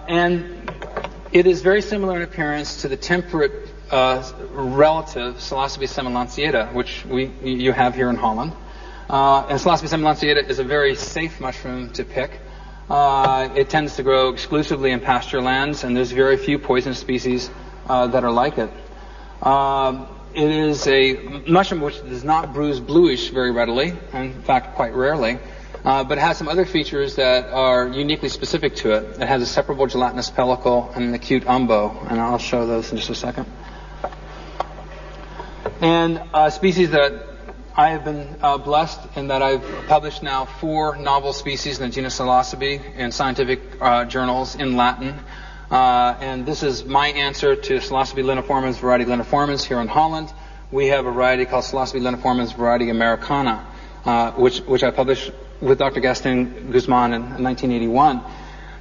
And it is very similar in appearance to the temperate relative Psilocybe semilanceata, which you have here in Holland. And Psilocybe semilanceata is a very safe mushroom to pick. It tends to grow exclusively in pasture lands, and there's very few poisonous species that are like it. It is a mushroom which does not bruise bluish very readily, in fact, quite rarely, but it has some other features that are uniquely specific to it. It has a separable gelatinous pellicle and an acute umbo, and I'll show those in just a second. And species that I have been blessed in that I've published now 4 novel species in the genus Psilocybe in scientific journals in Latin. And this is my answer to Psilocybe leniformis variety leniformis here in Holland. We have a variety called Psilocybe leniformis variety americana, which I published with Dr. Gaston Guzman in 1981.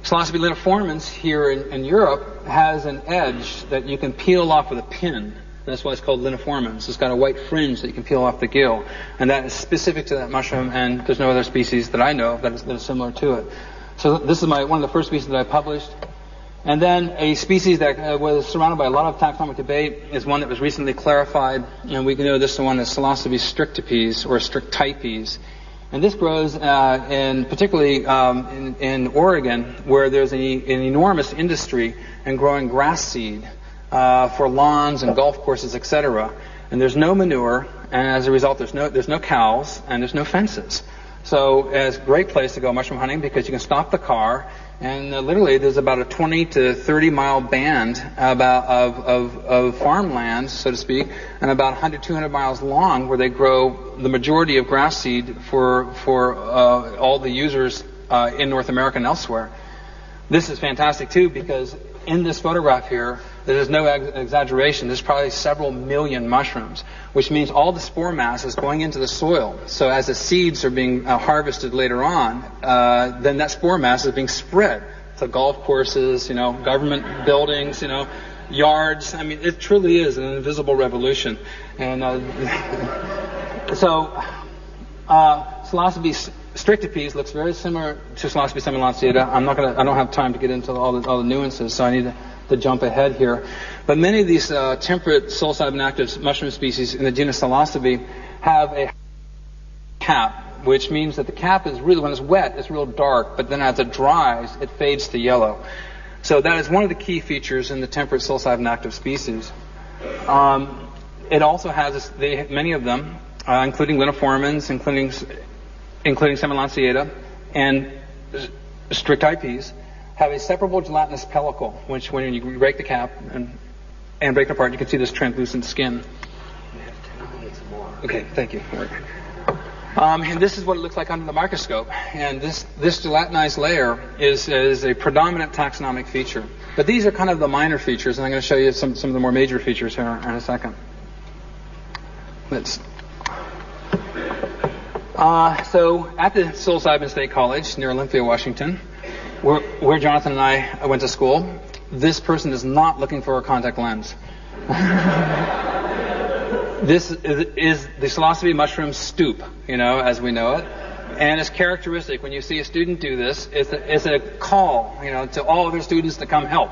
Psilocybe leniformis here in Europe has an edge that you can peel off with a pin. That's why it's called leniformis. It's got a white fringe that you can peel off the gill. And that is specific to that mushroom, and there's no other species that I know of that is similar to it. So this is one of the first species that I published. And then a species that was surrounded by a lot of taxonomic debate is one that was recently clarified, and we know this one is Psilocybe strictipes or strictipes. And this grows particularly in Oregon, where there's an enormous industry in growing grass seed for lawns and golf courses, etc. And there's no manure, and as a result, there's no cows and there's no fences. So it's a great place to go mushroom hunting because you can stop the car, and literally there's about a 20 to 30 mile band of farmland, so to speak, and about 100, 200 miles long where they grow the majority of grass seed for all the users in North America and elsewhere. This is fantastic too because in this photograph here, there is no exaggeration. There's probably several million mushrooms, which means all the spore mass is going into the soil. So as the seeds are being harvested later on, then that spore mass is being spread to golf courses, government buildings, yards. I mean, it truly is an invisible revolution. And so Psilocybe strictipes looks very similar to Psilocybe semilanceata. I don't have time to get into all the nuances, so I need to jump ahead here. But many of these temperate psilocybin active mushroom species in the genus Psilocybe have a cap, which means that the cap is really, when it's wet, it's real dark, but then as it dries, it fades to yellow. So that is one of the key features in the temperate psilocybin active species. It also has many of them, including leniformins, including semilanceata, and strictipes, have a separable gelatinous pellicle, which when you break the cap and break it apart, you can see this translucent skin. We have 10 minutes more. Okay, thank you. And this is what it looks like under the microscope. And this gelatinized layer is a predominant taxonomic feature. But these are kind of the minor features, and I'm going to show you some of the more major features here in a second. So at the Psilocybin State College near Olympia, Washington, where Jonathan and I went to school, this person is not looking for a contact lens. This is the Psilocybe mushroom stoop, as we know it. And it's characteristic. When you see a student do this, it's a call, to all other students to come help.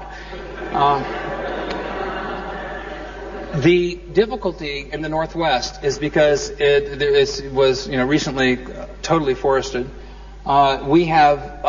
The difficulty in the Northwest is because it was recently totally forested. We have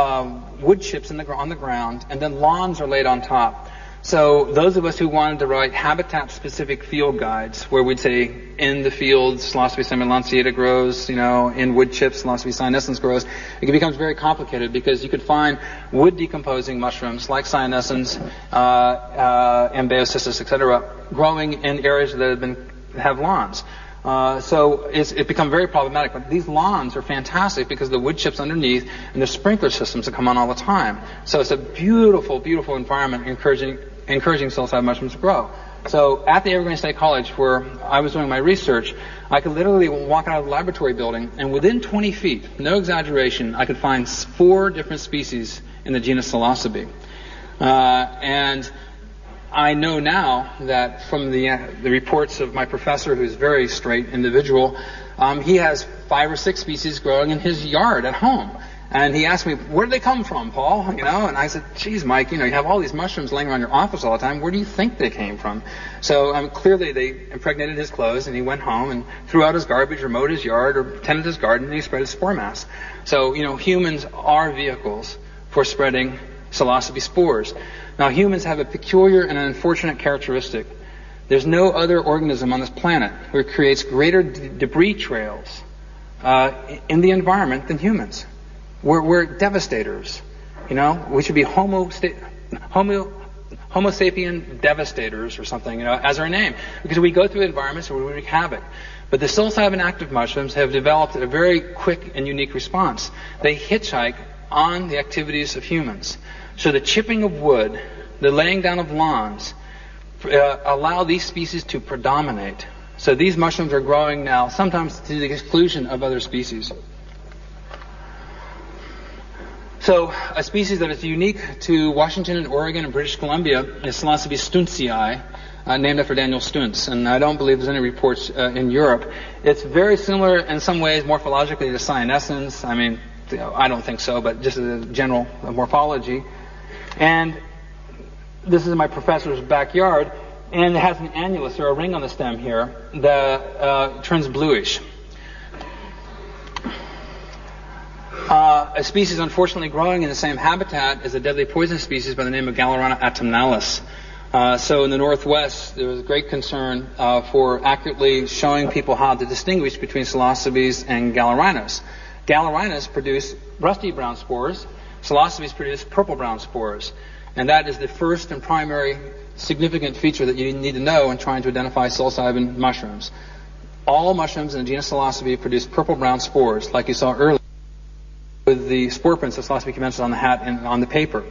wood chips on the ground, and then lawns are laid on top. So those of us who wanted to write habitat-specific field guides, where we'd say in the fields Psilocybe semilanceata grows, in wood chips Psilocybe cyanescens grows, it becomes very complicated because you could find wood-decomposing mushrooms like cyanescens, Ambeocystis, etc., growing in areas that have lawns. So it's become very problematic. But these lawns are fantastic because the wood chips underneath and the sprinkler systems that come on all the time. So it's a beautiful, beautiful environment encouraging psilocybe mushrooms to grow. So at the Evergreen State College, where I was doing my research, I could literally walk out of the laboratory building, and within 20 feet, no exaggeration, I could find 4 different species in the genus Psilocybe. And I know now that from the reports of my professor, who's a very straight individual, he has 5 or 6 species growing in his yard at home. And he asked me, where did they come from, Paul? And I said, geez, Mike, you have all these mushrooms laying around your office all the time. Where do you think they came from? So clearly they impregnated his clothes, and he went home and threw out his garbage or mowed his yard or tended his garden, and he spread his spore mass. So, humans are vehicles for spreading psilocybe spores. Now, humans have a peculiar and an unfortunate characteristic. There's no other organism on this planet who creates greater debris trails in the environment than humans. We're devastators. We should be Homo sapien devastators or something, as our name, because we go through environments where we wreak havoc. But the psilocybin active mushrooms have developed a very quick and unique response. They hitchhike on the activities of humans. So the chipping of wood, the laying down of lawns, allow these species to predominate. So these mushrooms are growing now, sometimes to the exclusion of other species. So a species that is unique to Washington and Oregon and British Columbia is Psilocybe stuntzii, named after Daniel Stuntz. And I don't believe there's any reports in Europe. It's very similar in some ways morphologically to cyanescens. I don't think so, but just as a general morphology. And this is my professor's backyard, and it has an annulus, or a ring on the stem here, that turns bluish. A species unfortunately growing in the same habitat is a deadly poison species by the name of Galerana autumnalis. So in the Northwest, there was great concern for accurately showing people how to distinguish between psilocybes and galerinas. Galerinas produce rusty brown spores. Psilocybes produce purple-brown spores. And that is the first and primary significant feature that you need to know in trying to identify psilocybin mushrooms. All mushrooms in the genus Psilocybe produce purple-brown spores, like you saw earlier with the spore prints of Psilocybe cubensis on the hat and on the paper.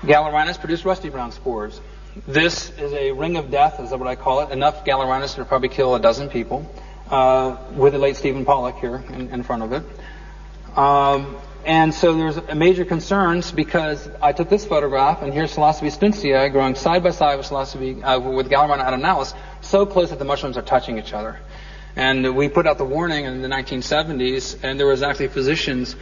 Galerinas produce rusty brown spores. This is a ring of death, is what I call it. Enough Galerinas to probably kill a dozen people, with the late Stephen Pollock here in front of it. And so there's major concerns because I took this photograph, and here's Psilocybe stuntzii growing side by side with with Galerana autumnalis, so close that the mushrooms are touching each other. And we put out the warning in the 1970s, and there was actually physicians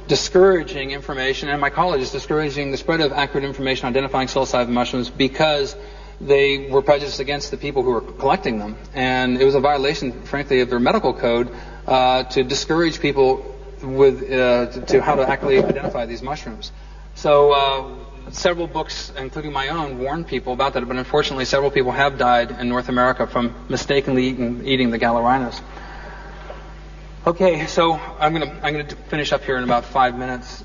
discouraging information, and mycologists discouraging the spread of accurate information identifying psilocybin mushrooms because they were prejudiced against the people who were collecting them. And it was a violation, frankly, of their medical code to discourage people to how to accurately identify these mushrooms. So several books, including my own, warn people about that, but unfortunately several people have died in North America from mistakenly eating the Galerinas. Okay, so I'm going to finish up here in about 5 minutes,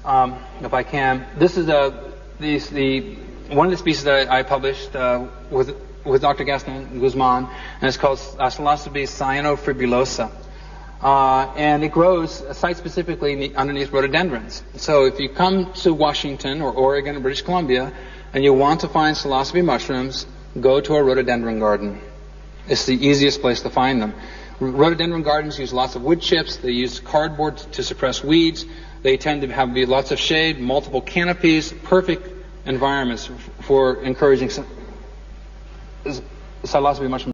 if I can. This is one of the species that I published with Dr. Gaston Guzman, and it's called Psilocybe cyanofibulosa. And it grows site-specifically underneath rhododendrons. So if you come to Washington or Oregon or British Columbia and you want to find psilocybe mushrooms, go to a rhododendron garden. It's the easiest place to find them. Rhododendron gardens use lots of wood chips. They use cardboard to suppress weeds. They tend to have lots of shade, multiple canopies, perfect environments for encouraging psilocybe mushrooms.